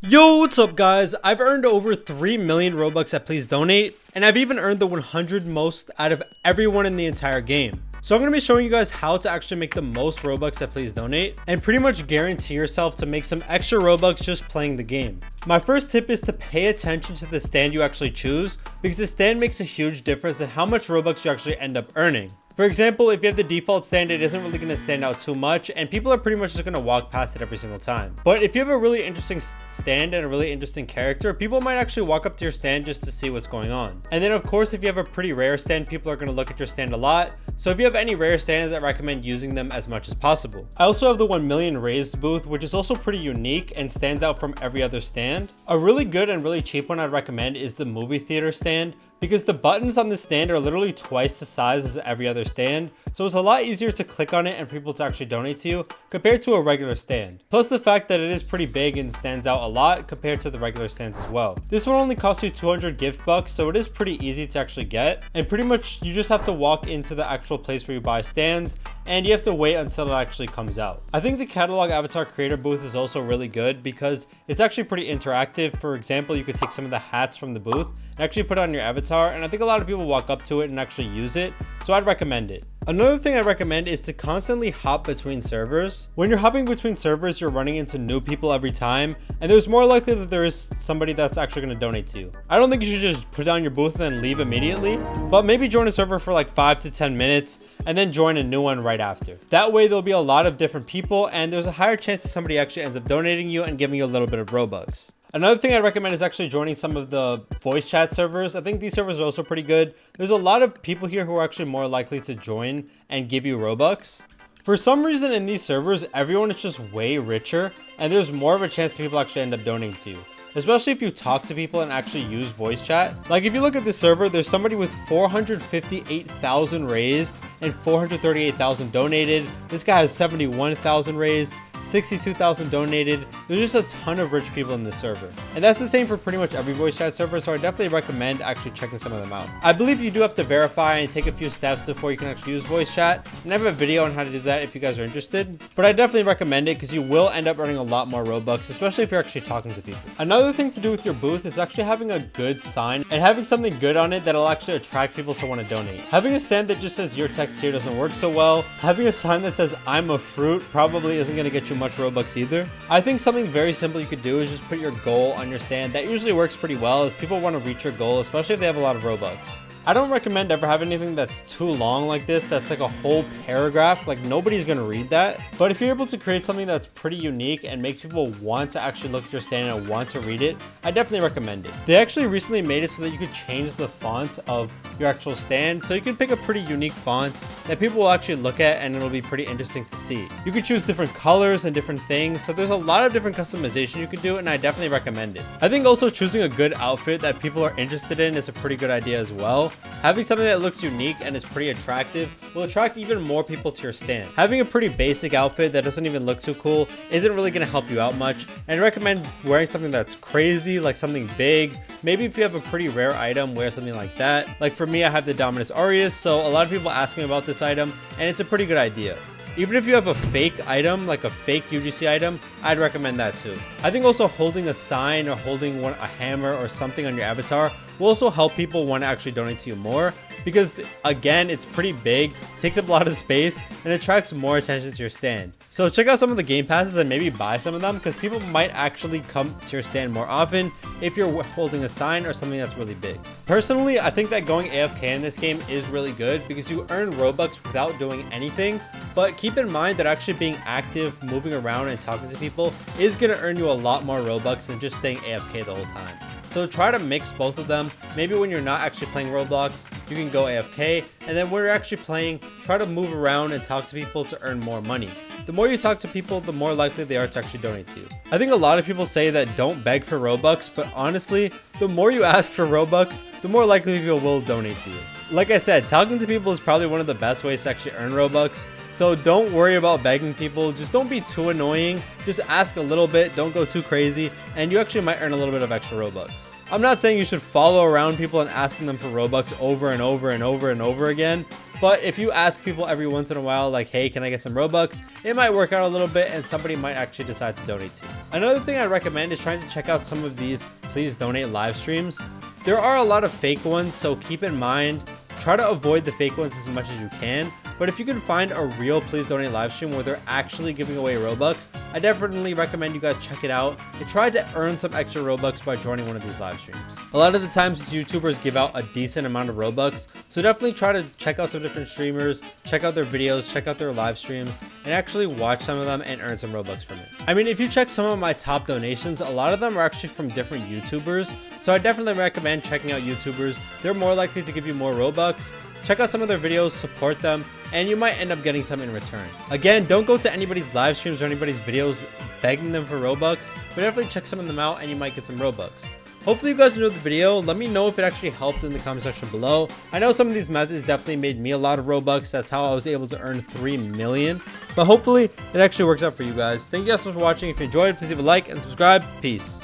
Yo, what's up guys? I've earned over 3 million Robux at Please Donate, and I've even earned the 100 most out of everyone in the entire game. So I'm going to be showing you guys how to actually make the most Robux at Please Donate, and pretty much guarantee yourself to make some extra Robux just playing the game. My first tip is to pay attention to the stand you actually choose, because the stand makes a huge difference in how much Robux you actually end up earning. For example, if you have the default stand, it isn't really going to stand out too much, and people are pretty much just going to walk past it every single time. But if you have a really interesting stand and a really interesting character, people might actually walk up to your stand just to see what's going on. And then of course, if you have a pretty rare stand, people are going to look at your stand a lot. So if you have any rare stands, I recommend using them as much as possible. I also have the 1 million raised booth, which is also pretty unique and stands out from every other stand. A really good and really cheap one I'd recommend is the movie theater stand, because the buttons on the stand are literally twice the size as every other stand, so it's a lot easier to click on it and for people to actually donate to you compared to a regular stand. Plus the fact that it is pretty big and stands out a lot compared to the regular stands as well. This one only costs you 200 gift bucks, so it is pretty easy to actually get, and pretty much you just have to walk into the actual place where you buy stands, and you have to wait until it actually comes out. I think the catalog avatar creator booth is also really good because it's actually pretty interactive. For example, you could take some of the hats from the booth and actually put it on your avatar, and I think a lot of people walk up to it and actually use it, so I'd recommend it. Another thing I recommend is to constantly hop between servers. When you're hopping between servers, you're running into new people every time, and there's more likely that there is somebody that's actually going to donate to you. I don't think you should just put down your booth and then leave immediately, but maybe join a server for like 5 to 10 minutes and then join a new one right after. That way there'll be a lot of different people, and there's a higher chance that somebody actually ends up donating you and giving you a little bit of Robux. Another thing I'd recommend is actually joining some of the voice chat servers. I think these servers are also pretty good. There's a lot of people here who are actually more likely to join and give you Robux. For some reason in these servers, everyone is just way richer, and there's more of a chance that people actually end up donating to you, especially if you talk to people and actually use voice chat. Like if you look at the server, there's somebody with 458,000 raised and 438,000 donated. This guy has 71,000 raised, 62,000 donated. There's just a ton of rich people in this server, and that's the same for pretty much every voice chat server, so I definitely recommend actually checking some of them out. I believe you do have to verify and take a few steps before you can actually use voice chat, and I have a video on how to do that if you guys are interested, but I definitely recommend it because you will end up earning a lot more Robux, especially if you're actually talking to people. Another thing to do with your booth is actually having a good sign and having something good on it that'll actually attract people to want to donate. Having a stand that just says your text here doesn't work so well. Having a sign that says I'm a fruit probably isn't going to get you much Robux either. I think something very simple you could do is just put your goal on your stand. That usually works pretty well as people want to reach your goal, especially if they have a lot of Robux. I don't recommend ever having anything that's too long like this, that's like a whole paragraph. Like nobody's gonna read that. But if you're able to create something that's pretty unique and makes people want to actually look at your stand and want to read it, I definitely recommend it. They actually recently made it so that you could change the font of your actual stand, so you can pick a pretty unique font that people will actually look at and it'll be pretty interesting to see. You can choose different colors and different things, so there's a lot of different customization you can do, and I definitely recommend it. I think also choosing a good outfit that people are interested in is a pretty good idea as well. Having something that looks unique and is pretty attractive will attract even more people to your stand. Having a pretty basic outfit that doesn't even look too cool isn't really going to help you out much, and I recommend wearing something that's crazy, like something big. Maybe if you have a pretty rare item, wear something like that. Like for me, I have the Dominus Aureus, so a lot of people ask me about this item, and it's a pretty good idea. Even if you have a fake item, like a fake UGC item, I'd recommend that too. I think also holding a sign or holding a hammer or something on your avatar will also help people want to actually donate to you more, because again, it's pretty big, takes up a lot of space, and attracts more attention to your stand. So check out some of the game passes and maybe buy some of them, because people might actually come to your stand more often if you're holding a sign or something that's really big. Personally, I think that going AFK in this game is really good because you earn Robux without doing anything, but keep in mind that actually being active, moving around, and talking to people is going to earn you a lot more Robux than just staying AFK the whole time. So try to mix both of them. Maybe when you're not actually playing Roblox, you can go AFK, and then when you're actually playing, try to move around and talk to people to earn more money. The more you talk to people, the more likely they are to actually donate to you. I think a lot of people say that don't beg for Robux, but honestly, the more you ask for Robux, the more likely people will donate to you. Like I said, talking to people is probably one of the best ways to actually earn Robux, So don't worry about begging people. Just don't be too annoying. Just ask a little bit. Don't go too crazy. And you actually might earn a little bit of extra Robux. I'm not saying you should follow around people and asking them for Robux over and over and over and over again. But if you ask people every once in a while, like, hey, can I get some Robux? It might work out a little bit and somebody might actually decide to donate to you. Another thing I recommend is trying to check out some of these please donate live streams. There are a lot of fake ones, so keep in mind, try to avoid the fake ones as much as you can. But if you can find a real please donate live stream where they're actually giving away Robux, I definitely recommend you guys check it out and try to earn some extra Robux by joining one of these live streams. A lot of the times these YouTubers give out a decent amount of Robux, so definitely try to check out some different streamers, check out their videos, check out their live streams, and actually watch some of them and earn some Robux from it. I mean, if you check some of my top donations, a lot of them are actually from different YouTubers, so I definitely recommend checking out YouTubers. They're more likely to give you more Robux. Check out some of their videos, support them, and you might end up getting some in return. Again, don't go to anybody's live streams or anybody's videos begging them for Robux, but definitely check some of them out and you might get some Robux. Hopefully you guys enjoyed the video. Let me know if it actually helped in the comment section below. I know some of these methods definitely made me a lot of Robux. That's how I was able to earn 3 million. But hopefully it actually works out for you guys. Thank you guys so much for watching. If you enjoyed, please leave a like and subscribe. Peace.